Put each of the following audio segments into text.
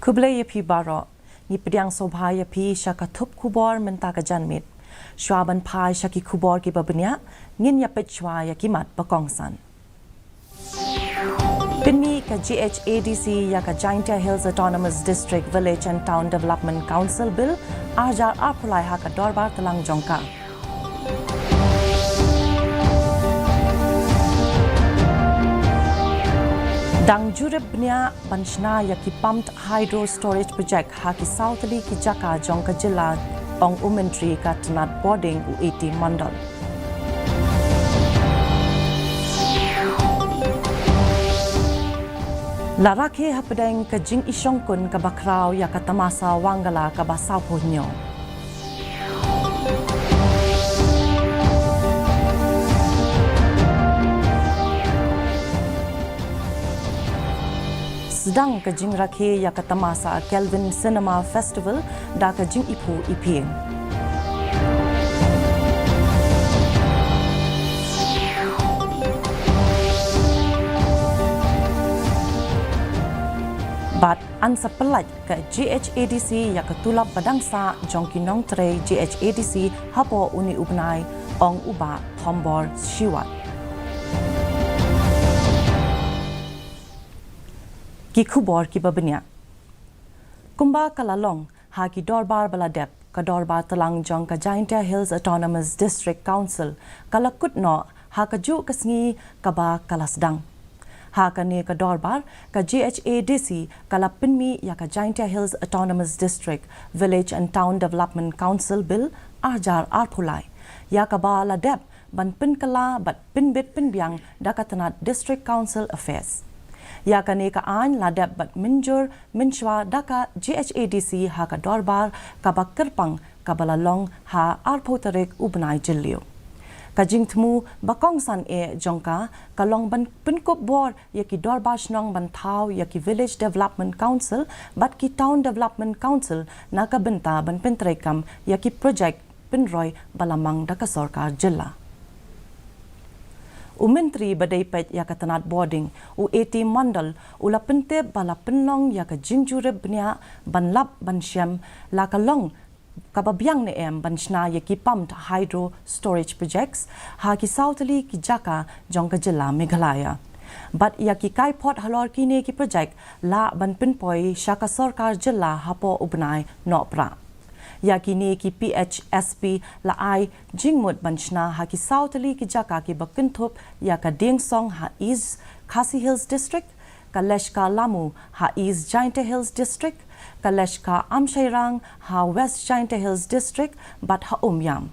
Kublai yapi baro, ni pediang sobha yapi shaka thup kubor mentaka janmit. Shwaban pai shaki kubor ki babnya, ngin yapet shwa yakimat bakongsan. Pinmi ka GHADC ya ka Giant Hills Autonomous District Village and Town Development Council Bill arjar arpulai ha ka dorbar telang jongka. Dang jurib bnia banshna ya ki pumped hydro storage project ha ki southly ki jaka jongka jilla ong umentry ka tanat boarding u80 mandal. Larake hapadeng ka jing isyongkun ka bakraw ya ka tamasa wangala ka basaw punyo. Sedang ka jing rakhe ya ka tamasa Kelvin Cinema Festival da ka jing ipu iping. But ansa pelat ke GHADC ya ketulap badangsa jongkinong tre GHADC hapo uni ubnai ong uba thombor shiwat. Ki kubor ki babnya. Kumba kalalong ha ki dorbar baladep ka dorbar telang jong ka Giant Hills Autonomous District Council kalakut no ha ka ju kasngi ka ba kalasdang. Ha ka ne ka dorbar ka GHADC kalapinmi ya ka Giant Hills Autonomous District Village and Town Development Council Bill arjar arpulai ya ka ba ladep ban pin kala bat pin bit pin biang dakatanat District Council Affairs. Ya ka ne ka an ladep bat minjur minshwa daka GHADC ha ka dorbar ka ba kerpang ka balalong ha arpotarik ubnai jilliu. Kajing temu bakongsan jongka kalong ban pinkop bor yaki dorbash nong ban thau yaki Village Development Council bat ki Town Development Council naka benta ban pentrekam yaki project pinroy balamang daka sorkar jilla. Umentri badai pet yaka tanat boarding u80 mandal ula pente bala penlong yaka jingjurib bnia ban lap ban syam la kalong kababyang ne banshna yaki pumped hydro storage projects ha ki southly ki jaka jongka jilla Meghalaya. But yaki kai pot halor kine ki project la ban pinpoi shaka sarkar jilla hapo ubnai nopra. Yaki ne ki PHSP la ai jingmut banshna ha ki southly ki jaka ki bakinthup yaka dingsong ha is Khasi Hills District Kaleshka Lamu ha is Giant Hills District Kaleshka Amshairang ha West Giant Hills District but ha Umyam.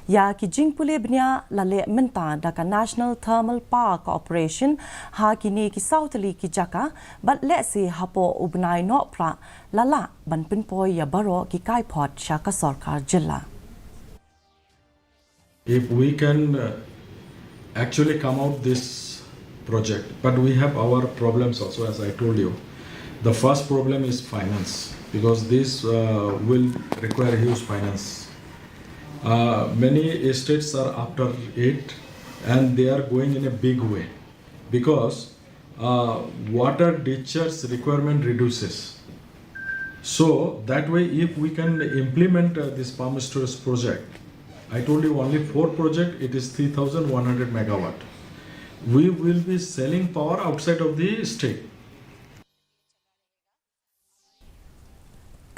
Ya ki jingpule bnya lale menta daka National Thermal Power Corporation ha ki ne ki southly ki jaka but let's say hapo ubnai nopra lala ban pinpoy ya baro ki kai pot shaka sarkar jilla. If we can actually come out this project, but we have our problems also, as I told you. The first problem is finance, because this will require huge finance. Many estates are after it and they are going in a big way because water discharge requirement reduces. So that way, if we can implement this pumped storage project, I told you only 4 project, it is 3,100 megawatt. We will be selling power outside of the state.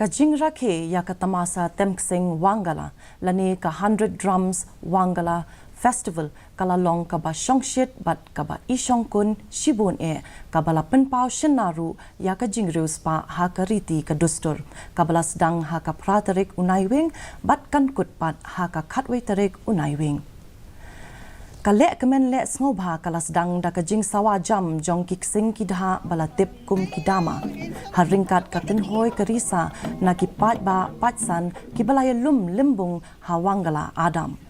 Kajing rakhe ya ka tamasa temksing wangala lani ka 100 drums wangala festival kalalong ka ba shongshit bat ka ba ishongkun shibun ka bala penpau shinaru ya ka jingreus pa ha ka riti ka dustur ka bala sedang ha ka pratarik unaiwing bat kan kutpat ha ka khatwe tarik unaiwing. Kale kemen le snobha kalas dang da ka jing sawa jam jong kiksing kidha bala tip kum kidama haringkat ka tinhoy karisa na ki pat ba patsan ki balaya lum limbung hawangala Adam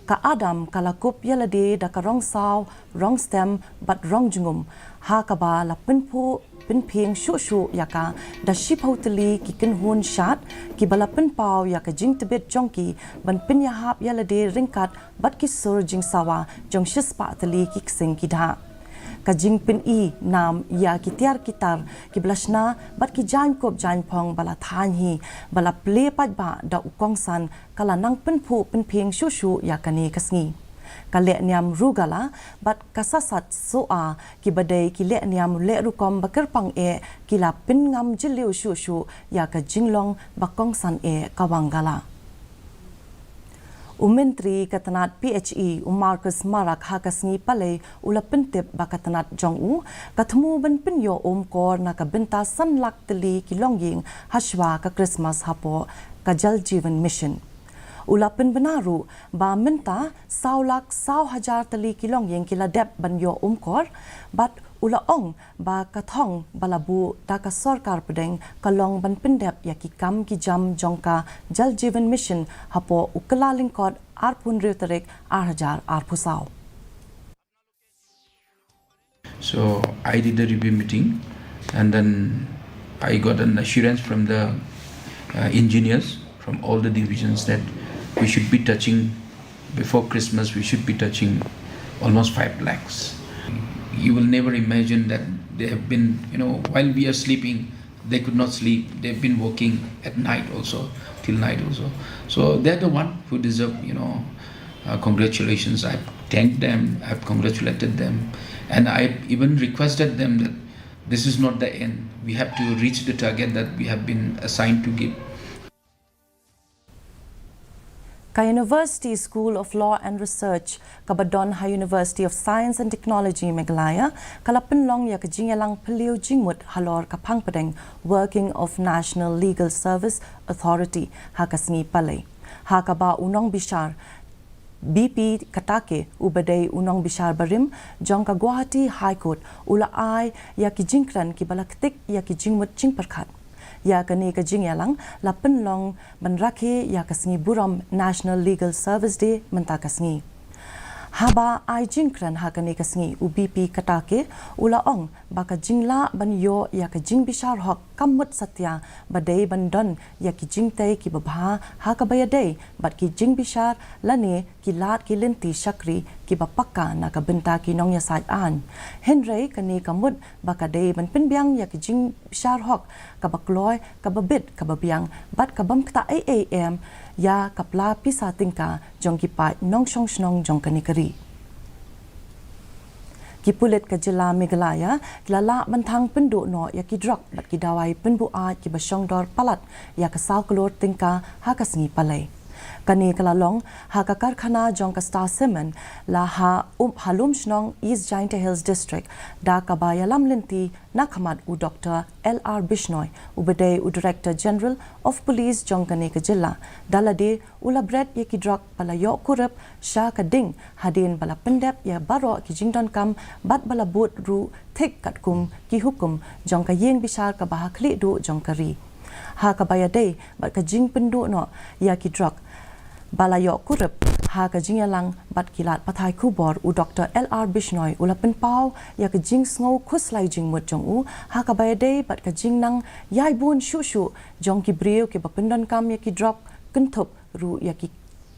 ka Adam kalakup yalade da ka rong saw rong stem but rong jungum ha ka ba la pinpo pinping shu yaka da shipoteli ki kinhun shat ki bala pinpau yaka jing tibet jongki ban pinyahap yalade ringkat bat ki sur jing sawa jong shispa teli ki ksing ki dha kajing pin i nam ya ki tiar kitar ki blashna bat ki jan kop jan phong bala than hi bala ple pat ba da ukong san kala nang pen phu pen pheng shu shu ya kani kasngi kale niam rugala bat kasasat soa ki badai ki le niam le rukom bakar pang e kila pin ngam jiliu shu shu ya ka jinglong bakong san e kawangala Menteri Katanat PHE Marcus Marak hakasngi palay ula pentip bakatanat jong katmu ban pinyo kor na kabenta sanlak teli kilongying haswa ka Christmas hapo ka Jal Jeevan Mission. Ula benaru ba minta saulak 1,000 teli kilongying kila dep ban yo kor bat ula ong ba kathong balabu da ka sarkar pedeng kalong ban pendep ya ki kam ki jam jongka Jal Jeevan Mission hapo ukalaling kod arpun reuterik 8,000 arpusau. So I did the review meeting and then I got an assurance from the engineers from all the divisions that we should be touching before Christmas, we should be touching almost 5 lakhs. You will never imagine that they have been, while we are sleeping, they could not sleep. They've been working at night also, till night also. So they're the one who deserve, congratulations. I've thanked them, I've congratulated them, and I even requested them that this is not the end. We have to reach the target that we have been assigned to give. Ka University School of Law and Research, Kabadon Ha University of Science and Technology, Meghalaya, Kalapinlong ya kajingalang peliu jingmut halor kapangpadeng Working of National Legal Service Authority, hakasngi palay. Hakaba unong bishar, BP Katake ubadai unong bishar barim, jongka Guwahati High Court, ula ay ya kijingkran kibalaktik ya kijingmut jingperkat. Ya kani kajingyalang lapen long banrakhe ya kasngi buram National Legal Service Day menta kasngi. Haba ai jingkran ha kani kasngi UBP katake ula ong baka jingla ban yo ya ka jing bishar hok kamut satya badai bandon ya ki jingtai ki babha ha ka bayadai bat ki jing bishar lane ki lat ki lenti shakri ki bapakka na ka benta ki nong ya sait an henry kani kamut baka dei ban pinbyang ya ki jing bishar hok ka bakloy ka babit ka babyang bat ka bamkta am ya kapla pisa tingka jong ki pai nong shong snong jong kani kari Kipulit ka jila Meghalaya, kilala bantang penduk no ya ki drug bat ki dawai penbu a ki basyong dor palat ya ka saw kelor tingka ha kasngi palay. Kani kalalong ha ka karkhana jong ka Star Cement la ha halum shnong East Giant Hills District da ka bayalam linti nakhamad u Dr. L.R. Bishnoi ubadai u Director General of Police jong kani ka jila dalade ula bread ya ki drug pala yo kurup sha ka ding hadin bala pendep ya baro ki jingdon kam bat bala bot ru thik kat kum ki hukum jong ka yeng bishar ka bahakli du jong kari ha ka bayadai bat ka jing pendu no ya ki drug Balayo kurup ha ka jingyalang bat kilat pathai kubor u Dr. L.R. Bishnoi ula penpau ya ka jing sngo khuslai jing mut jong u ha ka bayade bat ka jing nang yai bun shu shu jong ki brio ki bapendon kam ya ki drop kentup ru ya ki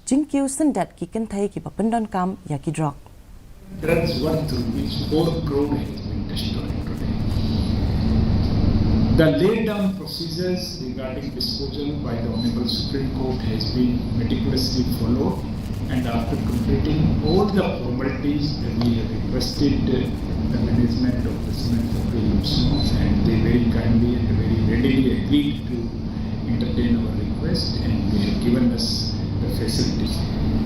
jing kiu sendat ki kenthai ki bapendon kam ya ki drop drugs worth rupees 4 crore has been destroyed today. The laid down procedures regarding disposal by the Honorable Supreme Court has been meticulously followed, and after completing all the formalities, we have requested the management of the cement factory and they very kindly and very readily agreed to entertain our request, and they have given us the facilities.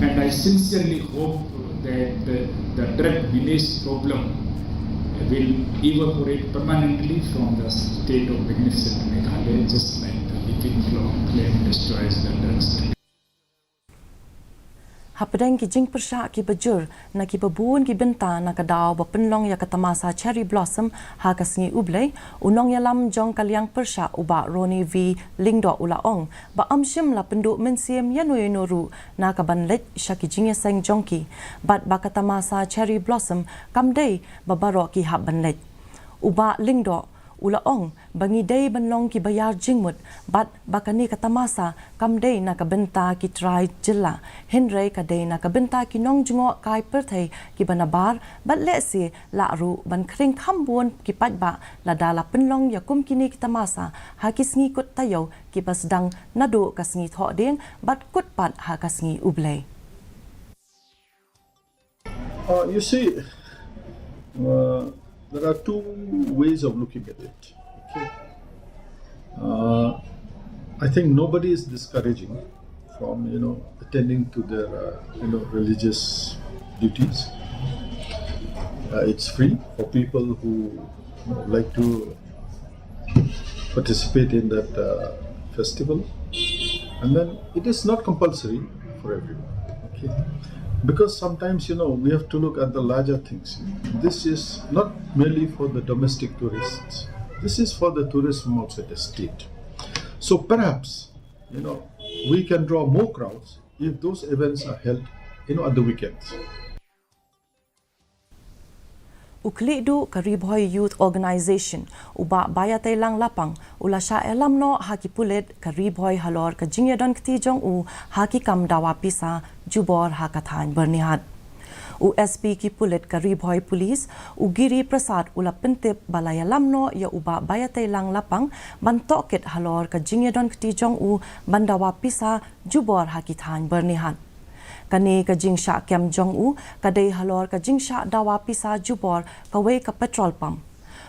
And I sincerely hope that the drug menace problem will evaporate permanently from the state of magnificent Meghalaya, just like the leaking flame destroys the drugs. Hapadeng ki jing persha ki bajur na ki babun ki benta na kadaw bapenlong ya katamasa cherry blossom ha kasngi ublay unong yalam jong kalyang persha uba Roni V lingdo ulaong ba amshim la penduk mensiem yanoyenoru na kabanlet shaki jingya seng jongki bat ba katamasa cherry blossom kamdei babaro ki habanlet uba lingdo ulaong bangi day banlong ki bayar jingmut bat bakani katamasa kamday na kabenta ki try jilla henry kaday na kabenta ki nong jungo kai perthai ki banabar bat le si la ru ban kring khambon ki patba la dala penlong yakum kini kitamasa hakisngi kut tayo ki basdang nado kasngi tho ding bat kut pat ha kasngi ublay. You see, there are two ways of looking at it. Okay. I think nobody is discouraging from attending to their religious duties. It's free for people who like to participate in that festival, and then it is not compulsory for everyone. Okay. Because sometimes, we have to look at the larger things. This is not merely for the domestic tourists. This is for the tourists from outside the state. So perhaps, we can draw more crowds if those events are held, at the weekends. Uklidu Karibhoy Youth Organization uba bayatay lang lapang ula siya elamno haki pulit Karibhoy halor ka jingyadon ktijong u haki kam dawa pisa jubor hakathan bernihat. USP ki pulit Karibhoy Police Ugiri Prasad ula pentip balaya lamno ya uba bayatay lang lapang bantokit halor ka jingyadon ktijong u bandawa pisa jubor hakithan bernihat. Kani ka jingsha kem jong u kadai halor ka jingsha dawa pisa jubor kawai ka petrol pump.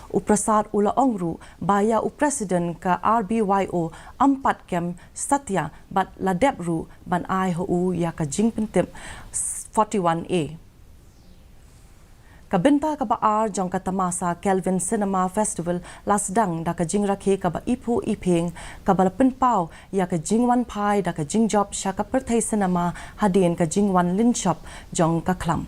Uprasad ula ongru baya president ka RBYO ampat kem satya bat ladebru ban ai ho ya ka jing pentip 41A. Kabinta ka ba jong katamasa Kelvin Cinema Festival lasdang da ka jing rakhe ka ba ipu iping ka ba pinpao ya ka jing wan pai da ka jing job sha ka perthai cinema hadin ka jing wan lin shop jong ka klam.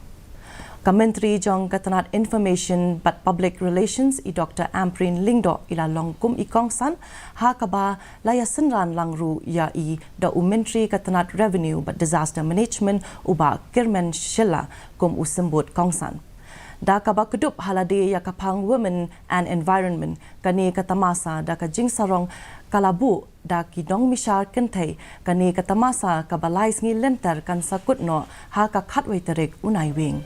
Kamentri jong katanat information but public relations I Dr. Amprin Lingdo ila longkum ikongsan ha ka ba laya senran langru ya I da umentri katanat revenue but disaster management uba kirmen shilla kum usembut kongsan. Da ka ba kedup halade ya kapang women and environment kani katamasa da ka jing sarong kalabu da ki dong mishar kentai kani katamasa ka balai sngi lenter kan sakut no ha ka khatwai tarik unai wing.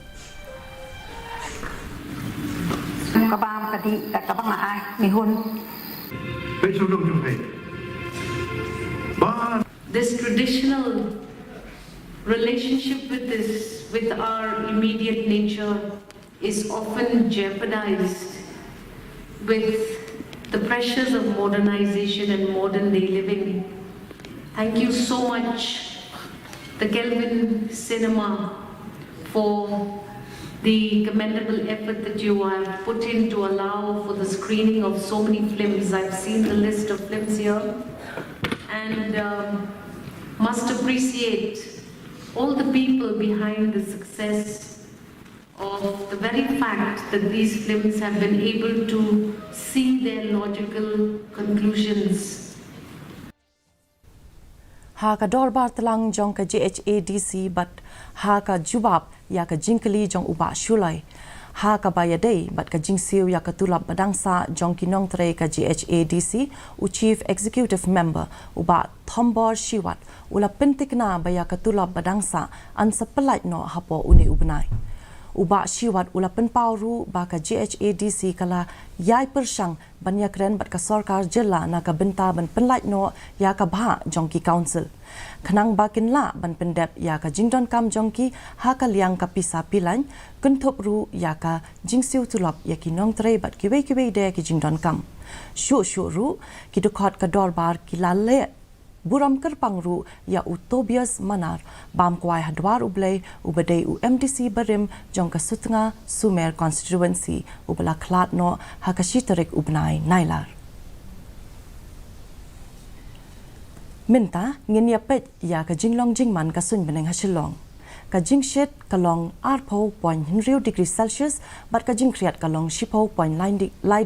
Kabam kadi kabang ai mihun. This traditional relationship with our immediate nature is often jeopardized with the pressures of modernization and modern day living. Thank you so much, the Kelvin Cinema, for the commendable effort that you have put in to allow for the screening of so many films. I've seen the list of films here and must appreciate all the people behind the success of the very fact that these films have been able to see their logical conclusions. Ha ka dorbar telang jong ka GHADC but ha ka jubab ya ka jingkali jong uba shulai. Ha ka bayadei but ka jingsiu ya ka tulap badangsa jong kinong tre ka GHADC u Chief Executive Member uba Thombor Shiwat ula pentik na baya ka tulap badangsa an sepelait no hapo uni ubnai. Uba Shiwat ula penpauru ba ka GHADC kala yai persang banyakren bat ka sarkar jilla na ka benta ban penlait no ya ka bha jongki council. Kanang bakin la ban pendep ya ka jingdon kam jongki ha ka liang ka pisa pilan kuntup ru ya ka jingsiu tulap ya ki nong tre bat kiwe de ki jingdon kam. Shu ru ki dukot ka dorbar ki lale buram kerpang ru ya Tobias Manar bam kwai hadwar ublay ubadai MDC barim jong ka sutnga Sumer constituency ubala klat no hakashitarik ubnai nailar. Minta ngin ya pet ya ka jinglong jingman ka sun beneng hasilong. Ka jingshet kalong 4.0 degree Celsius bat ka jingkriat kalong 10.9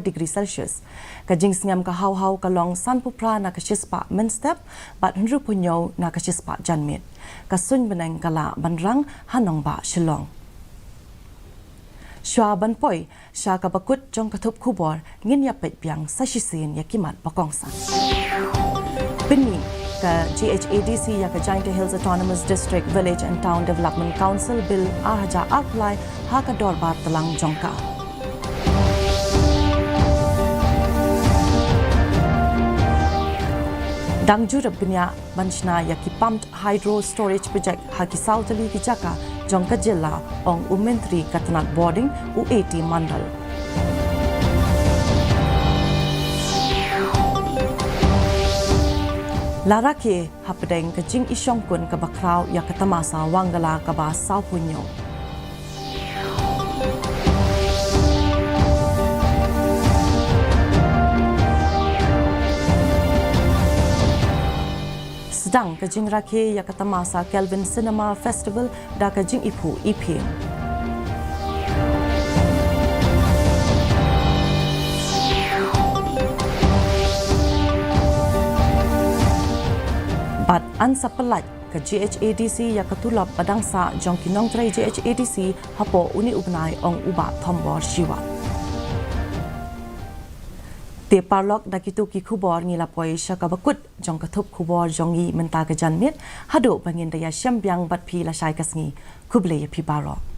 degree Celsius. Ka jingsngam ka haw kalong sanpupra na ka shispa menstep bat 100 punyo na ka shispa janmit. Ka sun beneng kala banrang hanong ba shilong. Shwa ban poi sha ka bakut jong kathup khubor ngin ya pet piang sashisin ya kimat bakongsa. Pinni ka GHADC ya ka Giant Hills Autonomous District Village and Town Development Council Bill ahaja apply ha ka dorbar talang jongka. Dangjur binya banchna ya ki pumped hydro storage project ha ki Southali ki jaka jongka jilla ong umentri katanat boarding u80 mandal. Lara ke hapdeng ke jing isyongkun ke bakrau ya katamasa wanggala ke ba saupunyo. Sedang ke jing rake ya katamasa Kelvin Cinema Festival da ke jing ipu ipin. Bat ansa pelat ke GHADC ya ketulap padangsa jong kinong trai GHADC hapo uni ubnai ong uba thombor shiwa. Te parlok da kitu ki khubor ngila poi shaka bakut jong kathup khubor jongi menta ke janmit hado bangin daya syambyang bat phi la shai kasngi kuble ya phi barok.